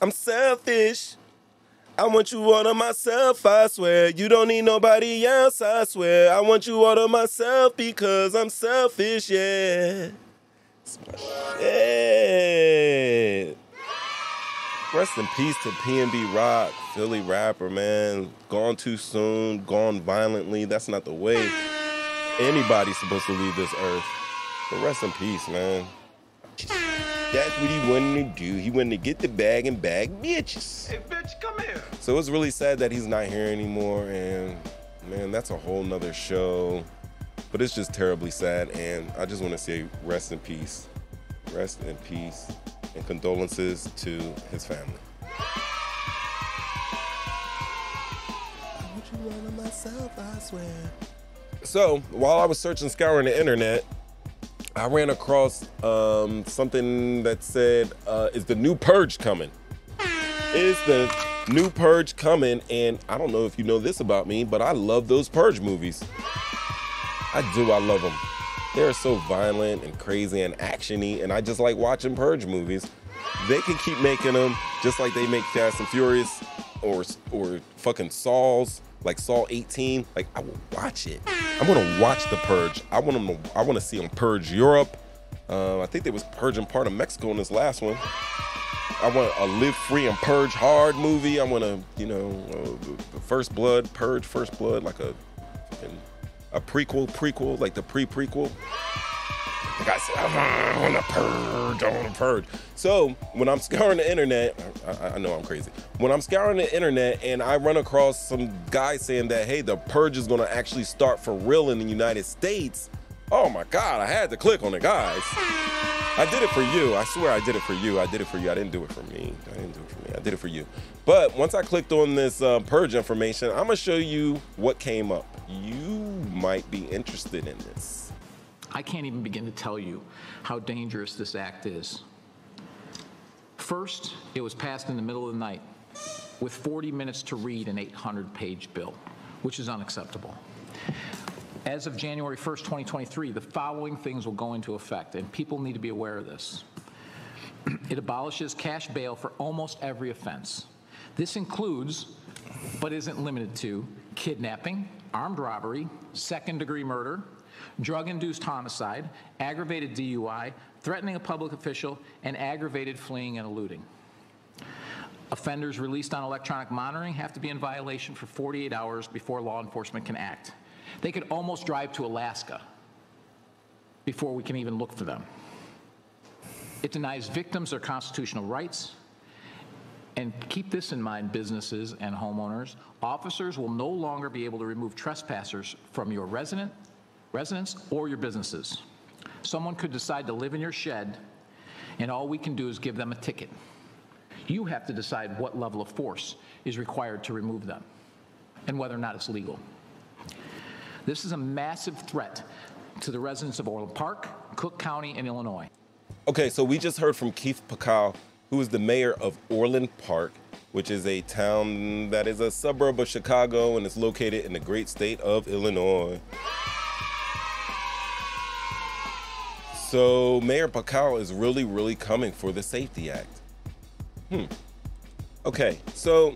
I'm selfish. I want you all to myself, I swear. You don't need nobody else, I swear. I want you all to myself because I'm selfish, yeah. It's my shit. Rest in peace to P&B Rock, Philly rapper, man. Gone too soon, gone violently. That's not the way anybody's supposed to leave this earth. But rest in peace, man. That's what he wanted to do. He wanted to get the bag and bag bitches. Hey, bitch, come here. So it's really sad that he's not here anymore. And, man, that's a whole nother show. But it's just terribly sad. And I just want to say rest in peace. Rest in peace. And condolences to his family. I want you all to myself, I swear. So, while I was searching, scouring the internet, I ran across something that said, is the new Purge coming? Is the new Purge coming? And I don't know if you know this about me, but I love those Purge movies. I do, I love them. They're so violent and crazy and action-y, and I just like watching Purge movies. They can keep making them just like they make Fast and Furious or fucking Saws, like Saw 18. Like, I will watch it. I'm gonna watch the Purge. I want to see them purge Europe. I think they was purging part of Mexico in this last one. I want a Live Free and Purge Hard movie. I want to, First Blood, Purge First Blood, like a prequel, like the pre-prequel. The guy said, I want to purge. So when I'm scouring the internet, I know I'm crazy. When I'm scouring the internet and I run across some guy saying that, hey, the Purge is going to actually start for real in the United States. Oh my God, I had to click on it, guys. I did it for you. I swear I did it for you. I did it for you. I didn't do it for me. I did it for you. But once I clicked on this Purge information, I'm going to show you what came up. You might be interested in this. I can't even begin to tell you how dangerous this act is. First, it was passed in the middle of the night with 40 minutes to read an 800-page bill, which is unacceptable. As of January 1st, 2023, the following things will go into effect, and people need to be aware of this. It abolishes cash bail for almost every offense. This includes, but isn't limited to, kidnapping, armed robbery, second-degree murder, drug-induced homicide, aggravated DUI, threatening a public official, and aggravated fleeing and eluding. Offenders released on electronic monitoring have to be in violation for 48 hours before law enforcement can act. They could almost drive to Alaska before we can even look for them. It denies victims their constitutional rights. And keep this in mind, businesses and homeowners. Officers will no longer be able to remove trespassers from your residence or your businesses. Someone could decide to live in your shed, and all we can do is give them a ticket. You have to decide what level of force is required to remove them and whether or not it's legal. This is a massive threat to the residents of Orland Park, Cook County, and Illinois. Okay, so we just heard from Keith Pekau, who is the mayor of Orland Park, which is a town that is a suburb of Chicago and is located in the great state of Illinois. So Mayor Pekau is really coming for the SAEF-T Act. Okay, so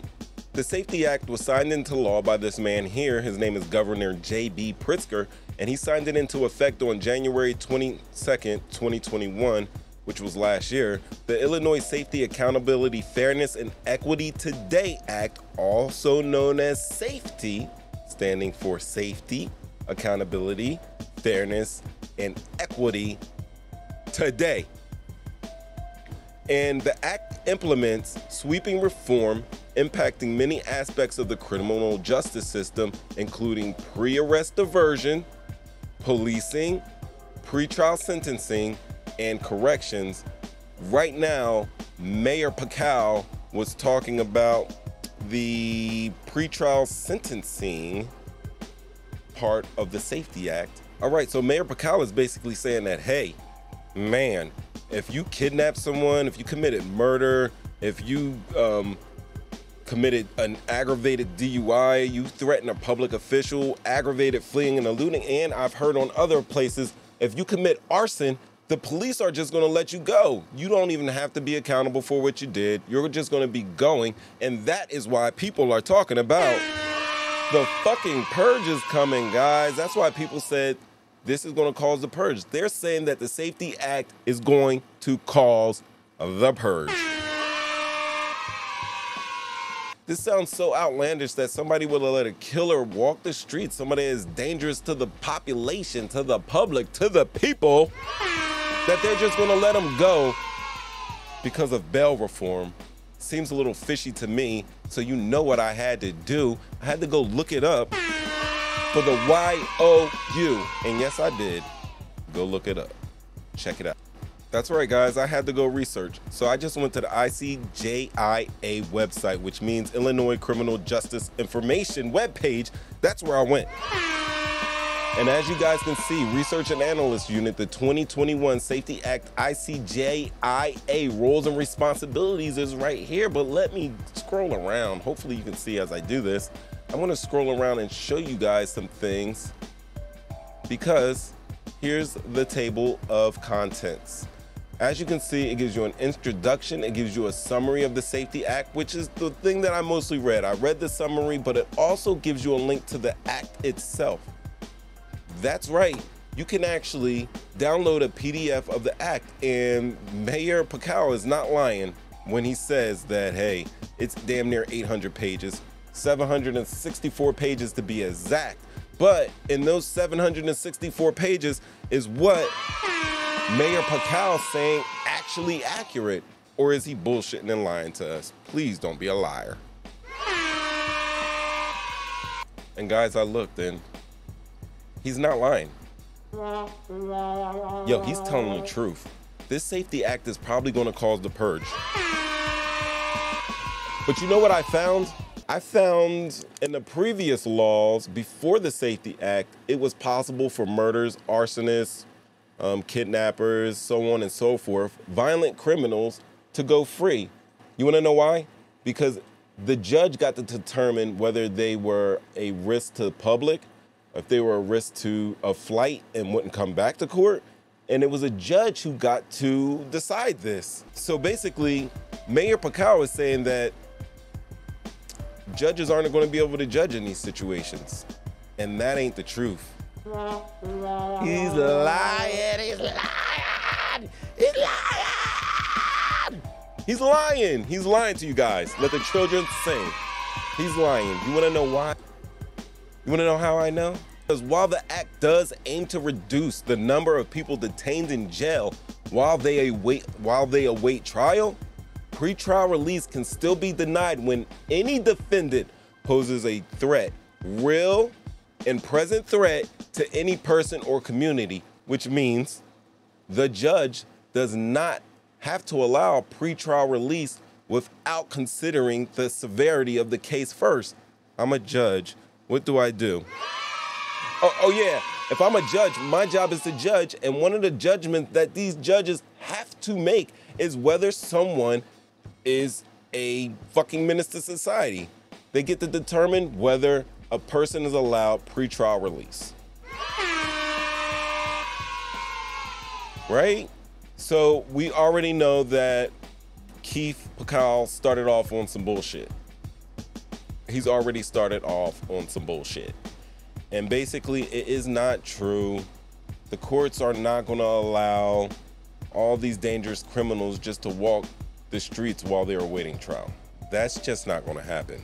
the SAEF-T Act was signed into law by this man here. His name is Governor J.B. Pritzker, and he signed it into effect on January 22nd, 2021, which was last year. The Illinois Safety, Accountability, Fairness, and Equity Today Act, also known as SAEF-T, standing for Safety, Accountability, Fairness, and Equity Today. And the act implements sweeping reform impacting many aspects of the criminal justice system, including pre-arrest diversion, policing, pretrial sentencing, and corrections. Right now, Mayor Pekau was talking about the pretrial sentencing part of the SAEF-T Act. All right, so Mayor Pekau is basically saying that, hey, man, if you kidnap someone, if you committed murder, if you committed an aggravated DUI, you threaten a public official, aggravated fleeing and eluding, and I've heard on other places, if you commit arson, the police are just gonna let you go. You don't even have to be accountable for what you did. You're just gonna be going, and that is why people are talking about the fucking purge is coming, guys. That's why people said this is gonna cause the purge. They're saying that the SAEF-T Act is going to cause the purge. This sounds so outlandish that somebody would let a killer walk the streets, somebody is dangerous to the population, to the public, to the people, that they're just gonna let them go because of bail reform. Seems a little fishy to me, so you know what I had to do. I had to go look it up for the YOU, and yes, I did. Go look it up. Check it out. That's right, guys, I had to go research. So I just went to the ICJIA website, which means Illinois Criminal Justice Information webpage. That's where I went. And as you guys can see, Research and Analyst Unit, the 2021 SAEF-T Act ICJIA roles and responsibilities is right here, but let me scroll around. Hopefully you can see as I do this. I'm gonna scroll around and show you guys some things because here's the table of contents. As you can see, it gives you an introduction, it gives you a summary of the SAEF-T Act, which is the thing that I mostly read. I read the summary, but it also gives you a link to the act itself. That's right, you can actually download a PDF of the act, and Mayor Pekau is not lying when he says that, hey, it's damn near 800 pages, 764 pages to be exact. But in those 764 pages is what Mayor Pekau saying actually accurate, or is he bullshitting and lying to us? Please don't be a liar. And guys, I looked and he's not lying. Yo, he's telling the truth. This SAEF-T Act is probably gonna cause the purge. But you know what I found? I found in the previous laws before the SAEF-T Act, it was possible for murders, arsonists, kidnappers, so on and so forth, violent criminals to go free. You wanna know why? Because the judge got to determine whether they were a risk to the public, if they were a risk to a flight and wouldn't come back to court. And it was a judge who got to decide this. So basically, Mayor Pekau is saying that judges aren't going to be able to judge in these situations. And that ain't the truth. He's lying, he's lying, he's lying. He's lying, he's lying to you guys. Let the children sing. He's lying. You wanna know why? You wanna know how I know? Because while the act does aim to reduce the number of people detained in jail while they await trial, pretrial release can still be denied when any defendant poses a threat, real and present threat to any person or community, which means the judge does not have to allow pretrial release without considering the severity of the case first. I'm a judge. What do I do? Oh yeah, if I'm a judge, my job is to judge, and one of the judgments that these judges have to make is whether someone is a fucking menace to society. They get to determine whether a person is allowed pretrial release. Right? So we already know that Keith Pekau started off on some bullshit. He's already started off on some bullshit. And basically, it is not true. The courts are not gonna allow all these dangerous criminals just to walk the streets while they're awaiting trial. That's just not gonna happen.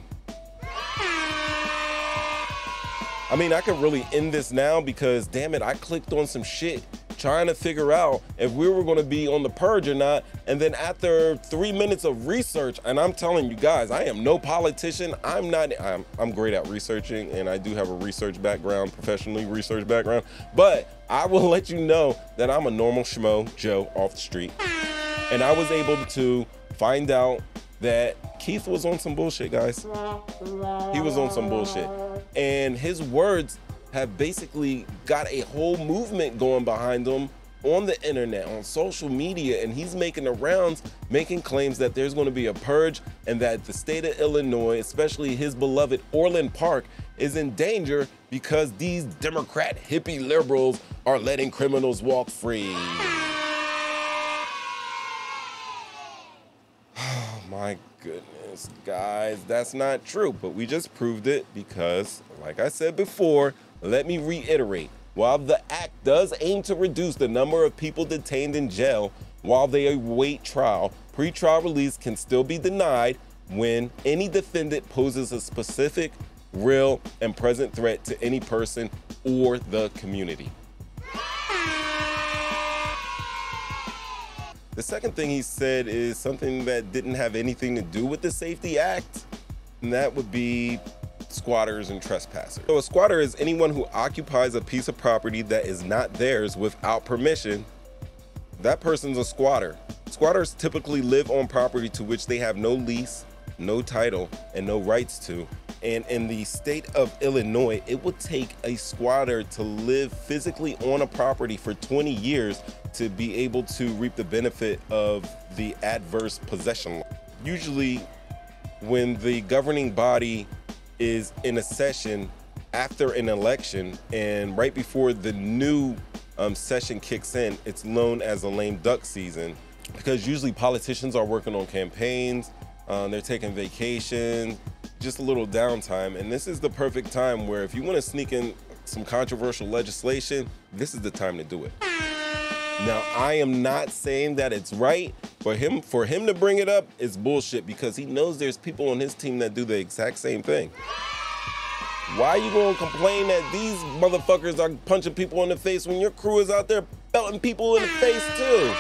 I mean, I could really end this now because, damn it, I clicked on some shit trying to figure out if we were gonna be on the purge or not. And then after 3 minutes of research, and I'm telling you guys, I am no politician. I'm great at researching, and I do have a research background, professionally research background, but I will let you know that I'm a normal schmo Joe off the street. And I was able to find out that Keith was on some bullshit, guys. He was on some bullshit. And his words have basically got a whole movement going behind him on the internet, on social media, and he's making the rounds, making claims that there's going to be a purge and that the state of Illinois, especially his beloved Orland Park, is in danger because these Democrat hippie liberals are letting criminals walk free. my goodness, guys, that's not true. But we just proved it because, like I said before, let me reiterate. While the act does aim to reduce the number of people detained in jail while they await trial, pretrial release can still be denied when any defendant poses a specific, real, and present threat to any person or the community. The second thing he said is something that didn't have anything to do with the SAEF-T Act, and that would be squatters and trespassers. So a squatter is anyone who occupies a piece of property that is not theirs without permission. That person's a squatter. Squatters typically live on property to which they have no lease, no title, and no rights to. And in the state of Illinois, it would take a squatter to live physically on a property for 20 years to be able to reap the benefit of the adverse possession law. Usually, when the governing body is in a session after an election and right before the new session kicks in, it's known as a lame duck season, because usually politicians are working on campaigns, they're taking vacations, just a little downtime, and this is the perfect time where if you want to sneak in some controversial legislation, this is the time to do it. Now, I am not saying that it's right. For him to bring it up is bullshit, because he knows there's people on his team that do the exact same thing. Why are you going to complain that these motherfuckers are punching people in the face when your crew is out there belting people in the face too?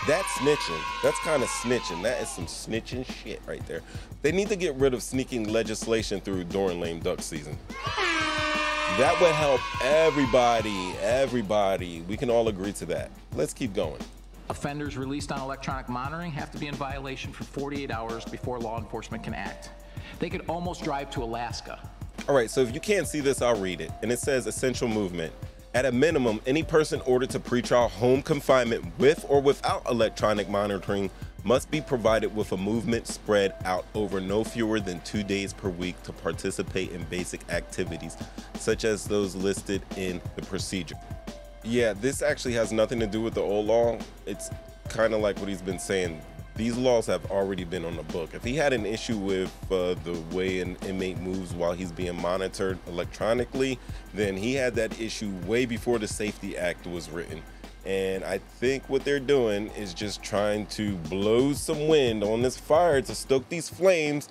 That's snitching. That's kind of snitching. That is some snitching shit right there. They need to get rid of sneaking legislation through during lame duck season. That would help everybody. We can all agree to that. Let's keep going. Offenders released on electronic monitoring have to be in violation for 48 hours before law enforcement can act. They could almost drive to Alaska. All right, so if you can't see this, I'll read it. And it says essential movement. At a minimum, any person ordered to pretrial home confinement with or without electronic monitoring must be provided with a movement spread out over no fewer than 2 days per week to participate in basic activities, such as those listed in the procedure. Yeah, this actually has nothing to do with the old law. It's kind of like what he's been saying. These laws have already been on the book. If he had an issue with the way an inmate moves while he's being monitored electronically, then he had that issue way before the SAEF-T Act was written. And I think what they're doing is just trying to blow some wind on this fire to stoke these flames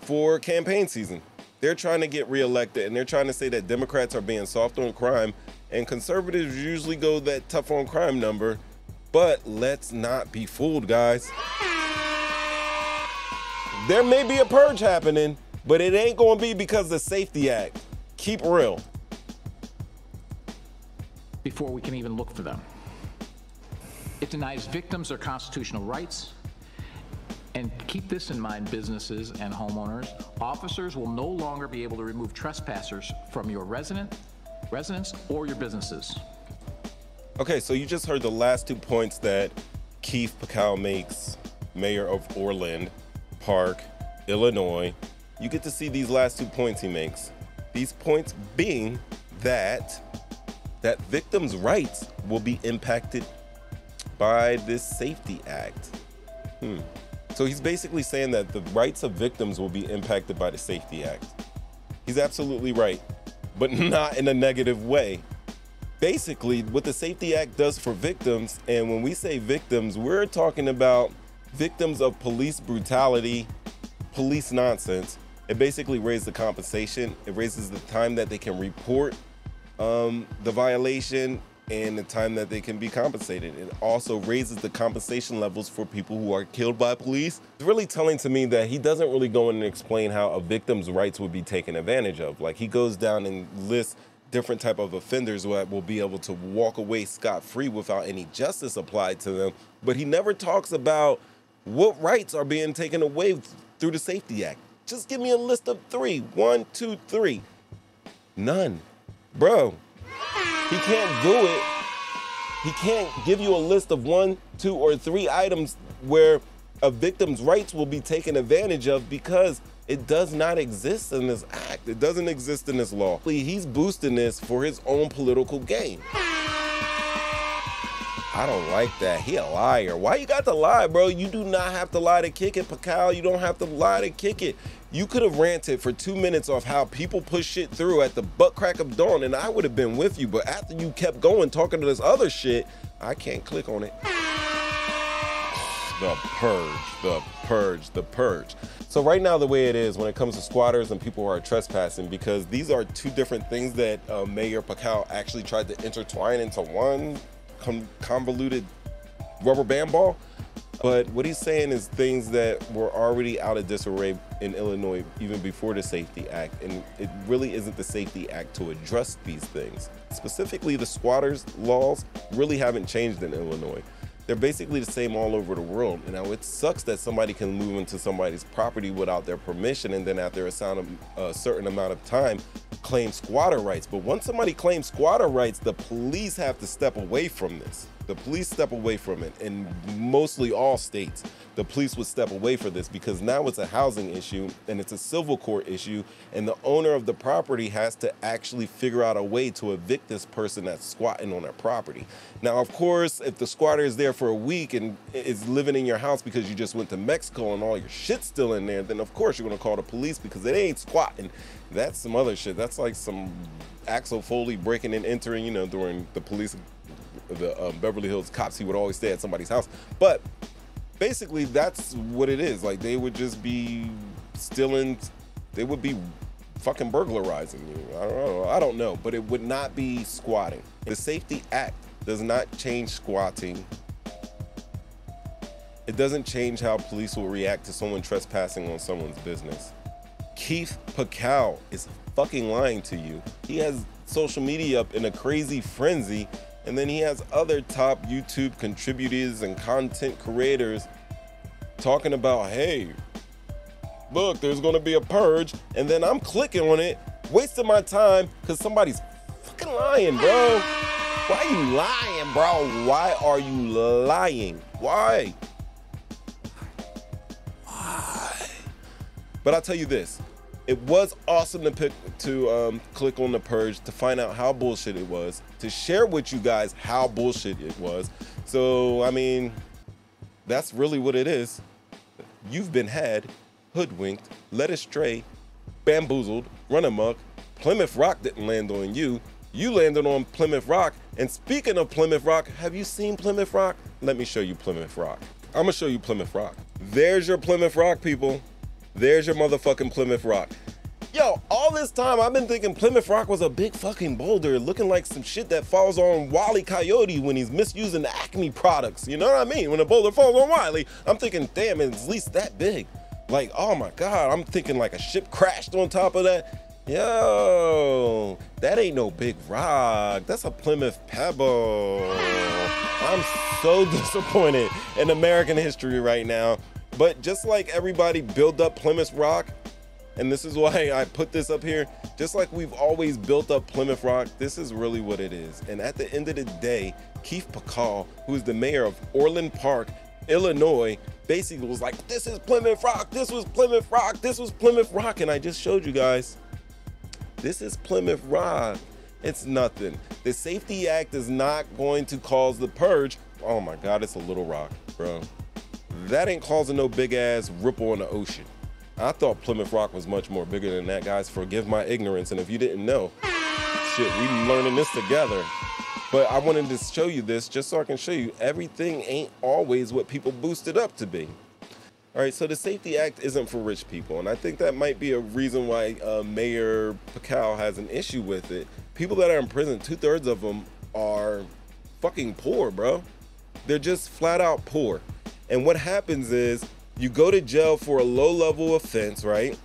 for campaign season. They're trying to get reelected, and they're trying to say that Democrats are being soft on crime, and conservatives usually go that tough on crime number. But let's not be fooled, guys. There may be a purge happening, but it ain't gonna be because of the SAEF-T Act. Keep real. Before we can even look for them. It denies victims their constitutional rights. And keep this in mind, businesses and homeowners. Officers will no longer be able to remove trespassers from your residence or your businesses. Okay, so you just heard the last 2 points that Keith Pekau makes, mayor of Orland Park, Illinois. You get to see these last 2 points he makes. These points being that victims' rights will be impacted by this SAEF-T Act. So he's basically saying that the rights of victims will be impacted by the SAEF-T Act. He's absolutely right, but not in a negative way. Basically, what the SAEF-T Act does for victims, and when we say victims, we're talking about victims of police brutality, police nonsense. It basically raises the compensation. It raises the time that they can report the violation and the time that they can be compensated. It also raises the compensation levels for people who are killed by police. It's really telling to me that he doesn't really go in and explain how a victim's rights would be taken advantage of. Like, he goes down and lists different type of offenders that will be able to walk away scot-free without any justice applied to them. But he never talks about what rights are being taken away through the SAEF-T Act. Just give me a list of 3. 1, 2, 3. None. Bro, he can't do it. He can't give you a list of 1, 2, or 3 items where a victim's rights will be taken advantage of, because it does not exist in this act. It doesn't exist in this law. He's boosting this for his own political gain. I don't like that. He a liar. Why you got to lie, bro? You do not have to lie to kick it, Pekau. You don't have to lie to kick it. You could have ranted for 2 minutes off how people push shit through at the butt crack of dawn, and I would have been with you. But after you kept going, talking to this other shit, I can't click on it. The purge, the purge, the purge. So right now, the way it is when it comes to squatters and people who are trespassing, because these are two different things that Mayor Pekau actually tried to intertwine into one convoluted rubber band ball. But what he's saying is things that were already out of disarray in Illinois even before the SAEF-T Act, and it really isn't the SAEF-T Act to address these things. Specifically, the squatters' laws really haven't changed in Illinois. They're basically the same all over the world. And now it sucks that somebody can move into somebody's property without their permission and then after a certain amount of time claim squatter rights. But once somebody claims squatter rights, the police have to step away from this. The police step away from it. In mostly all states, the police would step away from this because now it's a housing issue and it's a civil court issue, and the owner of the property has to actually figure out a way to evict this person that's squatting on their property. Now, of course, if the squatter is there for a week and is living in your house because you just went to Mexico and all your shit's still in there, then of course you're gonna call the police because it ain't squatting. That's some other shit. That's like some Axel Foley breaking and entering, you know, during the police, the Beverly Hills cops, he would always stay at somebody's house. But basically that's what it is. Like, they would just be stealing, they would be fucking burglarizing you. I don't know, but it would not be squatting. The SAEF-T Act does not change squatting. It doesn't change how police will react to someone trespassing on someone's business. Keith Pekau is fucking lying to you. He has social media up in a crazy frenzy, and then he has other top YouTube contributors and content creators talking about, hey, look, there's gonna be a purge, and then I'm clicking on it, wasting my time because somebody's fucking lying, bro. Why are you lying, bro? Why are you lying? Why? But I'll tell you this, it was awesome to click on the purge, to find out how bullshit it was, to share with you guys how bullshit it was. So, I mean, that's really what it is. You've been had, hoodwinked, led astray, bamboozled, run amok. Plymouth Rock didn't land on you. You landed on Plymouth Rock. And speaking of Plymouth Rock, have you seen Plymouth Rock? Let me show you Plymouth Rock. I'm gonna show you Plymouth Rock. There's your Plymouth Rock, people. There's your motherfucking Plymouth Rock. Yo, all this time I've been thinking Plymouth Rock was a big fucking boulder looking like some shit that falls on Wile E. Coyote when he's misusing the Acme products. You know what I mean? When a boulder falls on Wiley, I'm thinking, damn, it's at least that big. Like, oh my God, I'm thinking like a ship crashed on top of that. Yo, that ain't no big rock. That's a Plymouth Pebble. I'm so disappointed in American history right now. But just like everybody built up Plymouth Rock, and this is why I put this up here, just like we've always built up Plymouth Rock, this is really what it is. And at the end of the day, Keith Pekau, who is the mayor of Orland Park, Illinois, basically was like, this is Plymouth Rock, this was Plymouth Rock, this was Plymouth Rock. And I just showed you guys, this is Plymouth Rock. It's nothing. The SAEF-T Act is not going to cause the purge. Oh my God, it's a little rock, bro. That ain't causing no big ass ripple in the ocean. I thought Plymouth Rock was much more bigger than that, guys. Forgive my ignorance, and if you didn't know, shit, we learning this together. But I wanted to show you this just so I can show you everything ain't always what people boost it up to be. All right, so the SAEF-T Act isn't for rich people, and I think that might be a reason why Mayor Pekau has an issue with it. People that are in prison, 2/3 of them are fucking poor, bro. They're just flat out poor. And what happens is you go to jail for a low-level offense, right?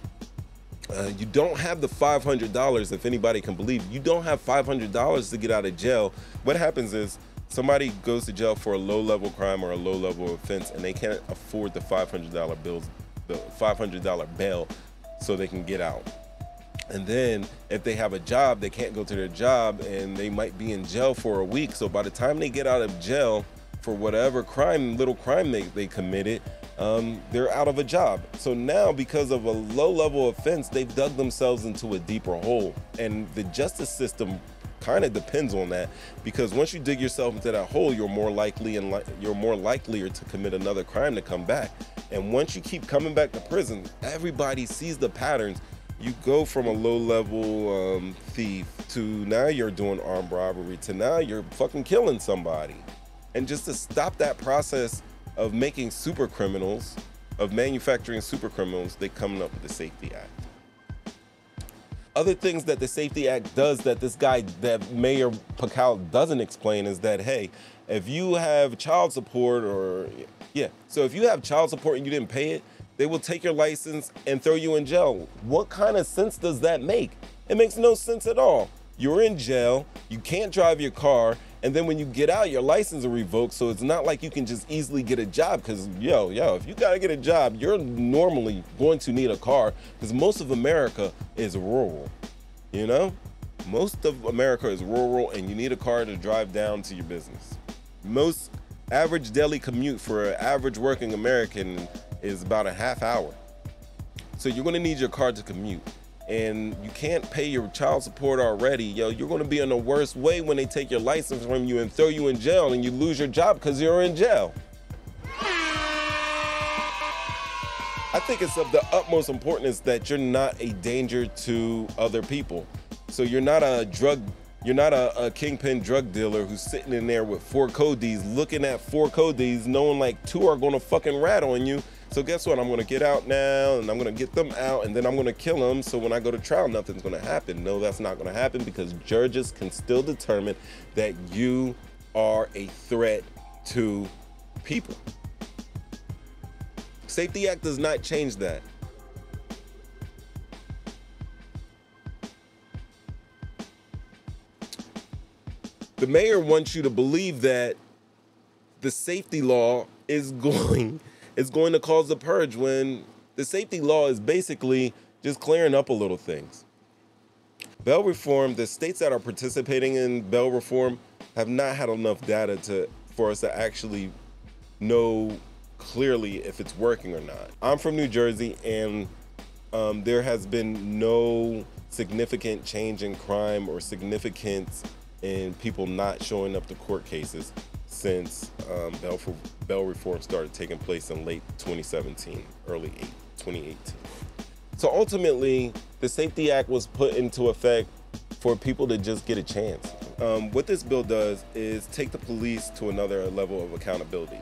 You don't have the $500, if anybody can believe. You don't have $500 to get out of jail. What happens is somebody goes to jail for a low-level crime or a low-level offense, and they can't afford the $500 bills, the $500 bail, so they can get out. And then if they have a job, they can't go to their job, and they might be in jail for a week. So by the time they get out of jail for whatever crime, little crime they committed, they're out of a job. So now, because of a low-level offense, they've dug themselves into a deeper hole. And the justice system kind of depends on that, because once you dig yourself into that hole, you're more likely to commit another crime to come back. And once you keep coming back to prison, everybody sees the patterns. You go from a low-level thief to now you're doing armed robbery to now you're fucking killing somebody. And just to stop that process of making super criminals, of manufacturing super criminals, they coming up with the SAEF-T Act. Other things that the SAEF-T Act does that that Mayor Pekau doesn't explain is that, hey, if you have child support so if you have child support and you didn't pay it, they will take your license and throw you in jail. What kind of sense does that make? It makes no sense at all. You're in jail, you can't drive your car, and then when you get out, your license is revoked, so it's not like you can just easily get a job, because, if you gotta get a job, you're normally going to need a car, because most of America is rural, Most of America is rural, and you need a car to drive down to your business. Most average daily commute for an average working American is about a half hour. So you're gonna need your car to commute. And you can't pay your child support already, you're gonna be in the worst way when they take your license from you and throw you in jail and you lose your job because you're in jail. I think it's of the utmost importance that you're not a danger to other people. So you're not a kingpin drug dealer who's sitting in there with 4 Codies, looking at 4 Codies, knowing like 2 are gonna fucking rat on you. So guess what? I'm gonna get out now, and I'm gonna get them out, and then I'm gonna kill them. So when I go to trial, nothing's gonna happen. No, that's not gonna happen, because judges can still determine that you are a threat to people. SAEF-T Act does not change that. The mayor wants you to believe that the safety law is going to cause the purge, when the safety law is basically just clearing up a little things. Bail reform, the states that are participating in bail reform have not had enough data for us to actually know clearly if it's working or not. I'm from New Jersey, and there has been no significant change in crime or significance in people not showing up to court cases since bail reform started taking place in late 2017, early 2018. So ultimately, the SAEF-T Act was put into effect for people to just get a chance. What this bill does is take the police to another level of accountability.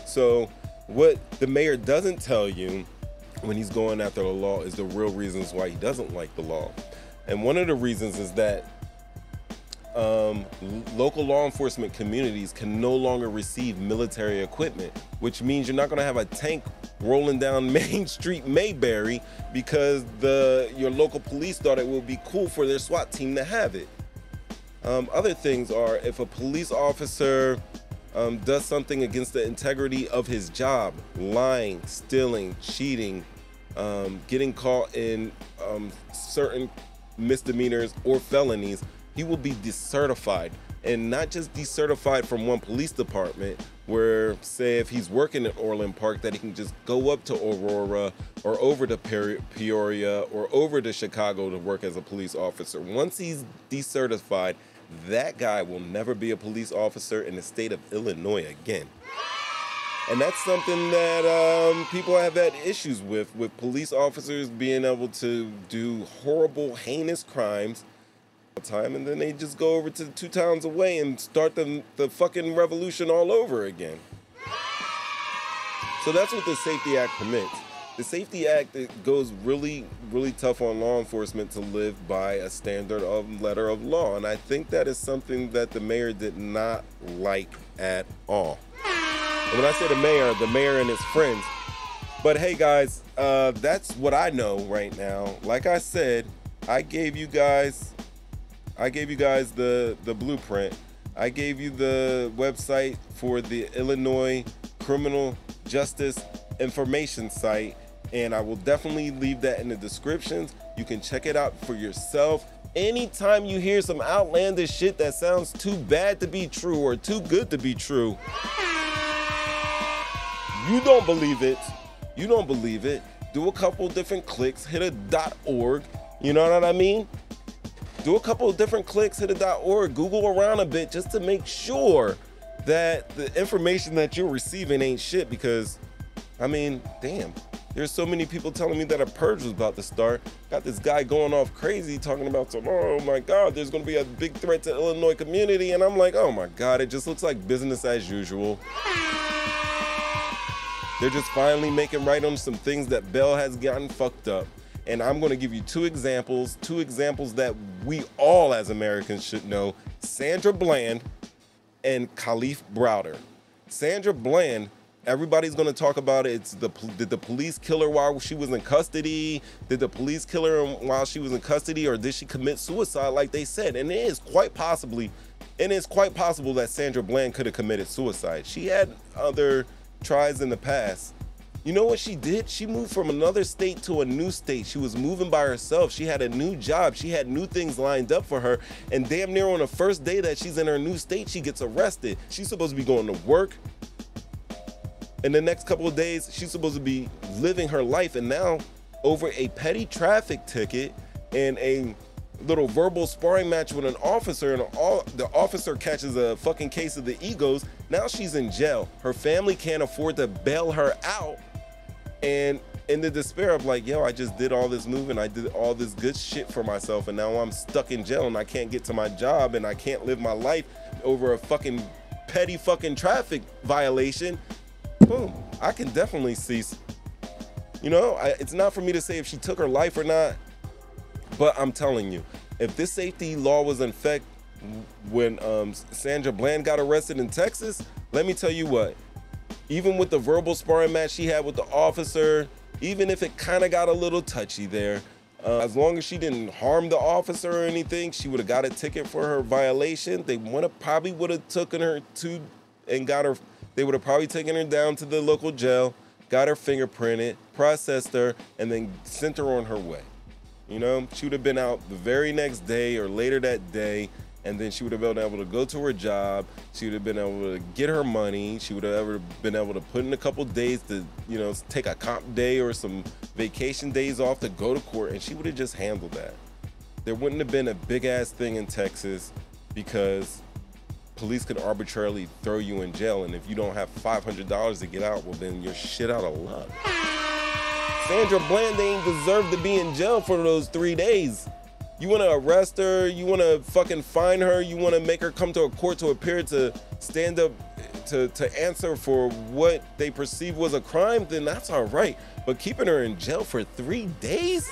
So what the mayor doesn't tell you when he's going after the law is the real reasons why he doesn't like the law. And one of the reasons is that local law enforcement communities can no longer receive military equipment, which means you're not going to have a tank rolling down Main Street, Mayberry, because your local police thought it would be cool for their SWAT team to have it. Other things are, if a police officer does something against the integrity of his job, lying, stealing, cheating, getting caught in certain misdemeanors or felonies, he will be decertified. And not just decertified from one police department, where, say, if he's working at Orland Park, that he can just go up to Aurora or over to Peoria or over to Chicago to work as a police officer. Once he's decertified, that guy will never be a police officer in the state of Illinois again. And that's something that people have had issues with police officers being able to do horrible, heinous crimes time, and then they just go over to 2 towns away and start the fucking revolution all over again. So that's what the SAEF-T Act permits. The SAEF-T Act, it goes really, really tough on law enforcement to live by a standard of letter of law, and I think that is something that the mayor did not like at all. And when I say the mayor and his friends. But hey guys, that's what I know right now. Like I said, I gave you guys the blueprint. I gave you the website for the Illinois Criminal Justice Information site, and I will definitely leave that in the descriptions. You can check it out for yourself. Anytime you hear some outlandish shit that sounds too bad to be true or too good to be true, you don't believe it. Do a couple different clicks, hit a .org, you know what I mean? Do a couple of different clicks, hit a .org, Google around a bit just to make sure that the information that you're receiving ain't shit, because, I mean, damn. There's so many people telling me that a purge was about to start. Got this guy going off crazy talking about, oh my God, there's gonna be a big threat to the Illinois community. And I'm like, oh my God, it just looks like business as usual. They're just finally making right on some things that Bell has gotten fucked up. And I'm gonna give you two examples that we all as Americans should know. Sandra Bland and Khalif Browder. Sandra Bland, everybody's gonna talk about it. Did the police kill her while she was in custody? Did the police kill her while she was in custody, or did she commit suicide like they said? And it is quite possible that Sandra Bland could have committed suicide. She had other tries in the past. You know what she did? She moved from another state to a new state. She was moving by herself. She had a new job. She had new things lined up for her. And damn near on the first day that she's in her new state, she gets arrested. She's supposed to be going to work. In the next couple of days, she's supposed to be living her life. And now, over a petty traffic ticket and a little verbal sparring match with an officer, and the officer catches a fucking case of the egos, now she's in jail. Her family can't afford to bail her out. And in the despair of like, yo, I just did all this moving, I did all this good shit for myself, and now I'm stuck in jail and I can't get to my job and I can't live my life over a fucking petty fucking traffic violation. Boom, I can definitely see, you know, it's not for me to say if she took her life or not, but I'm telling you, if this safety law was in effect when Sandra Bland got arrested in Texas, let me tell you what, even with the verbal sparring match she had with the officer, even if it kind of got a little touchy there, as long as she didn't harm the officer or anything, she would have got a ticket for her violation. They probably would have taken her to and got her. They would have probably taken her down to the local jail, got her fingerprinted, processed her, and then sent her on her way. You know, she would have been out the very next day or later that day, and then she would have been able to go to her job. She would have been able to get her money. She would have been able to put in a couple days to, you know, take a comp day or some vacation days off to go to court, and she would have just handled that. There wouldn't have been a big ass thing in Texas because police could arbitrarily throw you in jail, and if you don't have $500 to get out, well, then you're shit out of luck. Sandra Bland ain't deserve to be in jail for those 3 days. You want to arrest her, you want to fucking fine her, you want to make her come to a court to appear to stand up to answer for what they perceive was a crime, then that's all right. But keeping her in jail for 3 days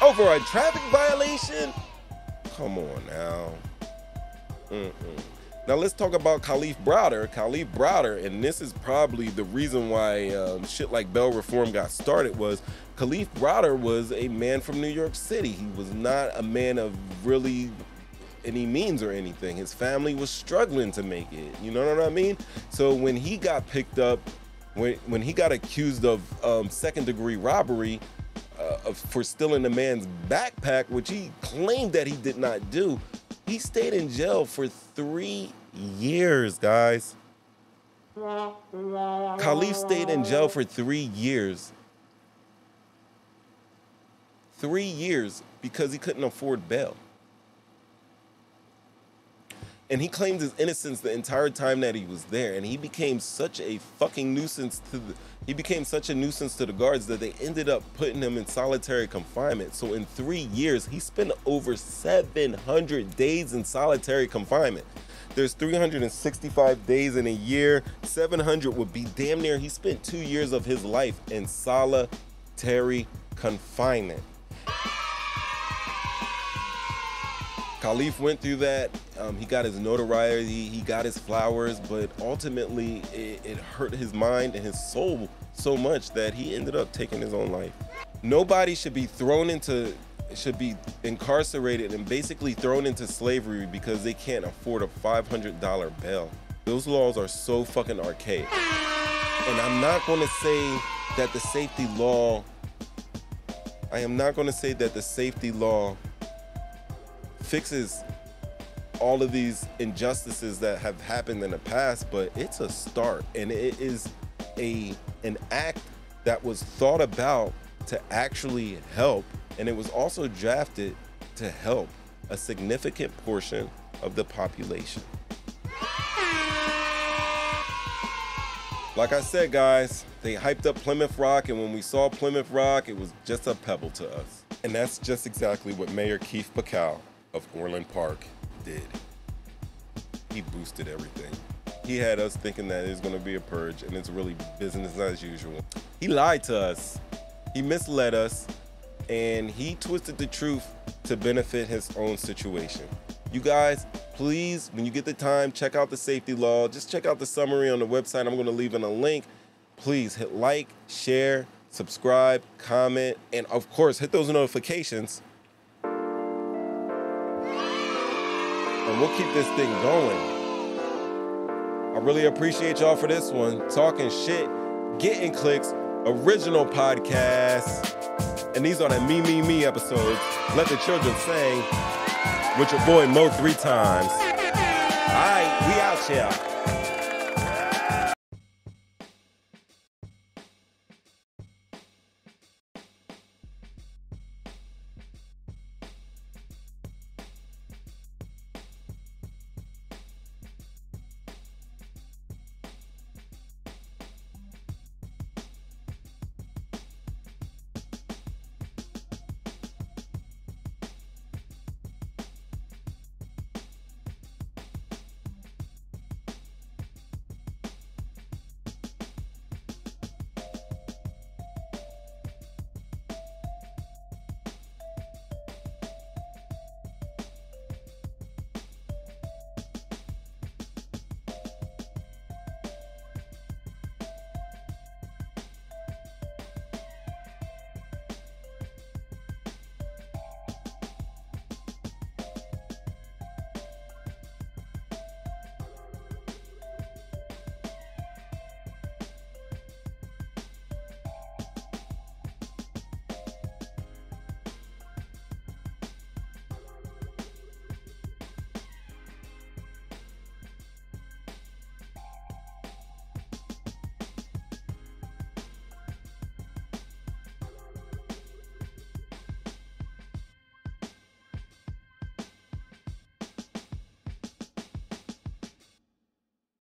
over a traffic violation? Come on now. Now let's talk about Khalif Browder. Khalif Browder, and this is probably the reason why shit like bail reform got started, was Khalif Browder was a man from New York City. He was not a man of really any means or anything. His family was struggling to make it. You know what I mean? So when he got picked up, when he got accused of second-degree robbery for stealing a man's backpack, which he claimed that he did not do, he stayed in jail for 3 years, guys. Khalif stayed in jail for 3 years. 3 years because he couldn't afford bail. And he claimed his innocence the entire time that he was there. And he became such a fucking nuisance to the guards that they ended up putting him in solitary confinement. So in 3 years, he spent over 700 days in solitary confinement. There's 365 days in a year. 700 would be damn near. He spent 2 years of his life in solitary confinement. Khalif went through that. He got his notoriety, he got his flowers, but ultimately it hurt his mind and his soul so much that he ended up taking his own life. Nobody should be incarcerated and basically thrown into slavery because they can't afford a $500 bail. Those laws are so fucking archaic. And I'm not going to say that the safety law fixes all of these injustices that have happened in the past, but it's a start, and it is an act that was thought about to actually help, and it was also drafted to help a significant portion of the population. Like I said, guys, they hyped up Plymouth Rock, and when we saw Plymouth Rock, it was just a pebble to us. And that's just exactly what Mayor Keith Pekau of Orland Park did. He boosted everything. He had us thinking that it was going to be a purge, and it's really business as usual. He lied to us. He misled us, and he twisted the truth to benefit his own situation. You guys, please, when you get the time, check out the safety law. Just check out the summary on the website. I'm going to leave in a link. Please hit like, share, subscribe, comment, and of course, hit those notifications. And we'll keep this thing going. I really appreciate y'all for this one. Talking shit, getting clicks, original podcast. And these are the me episodes. Let the children sing with your boy Mo 3 times. All right, we out here.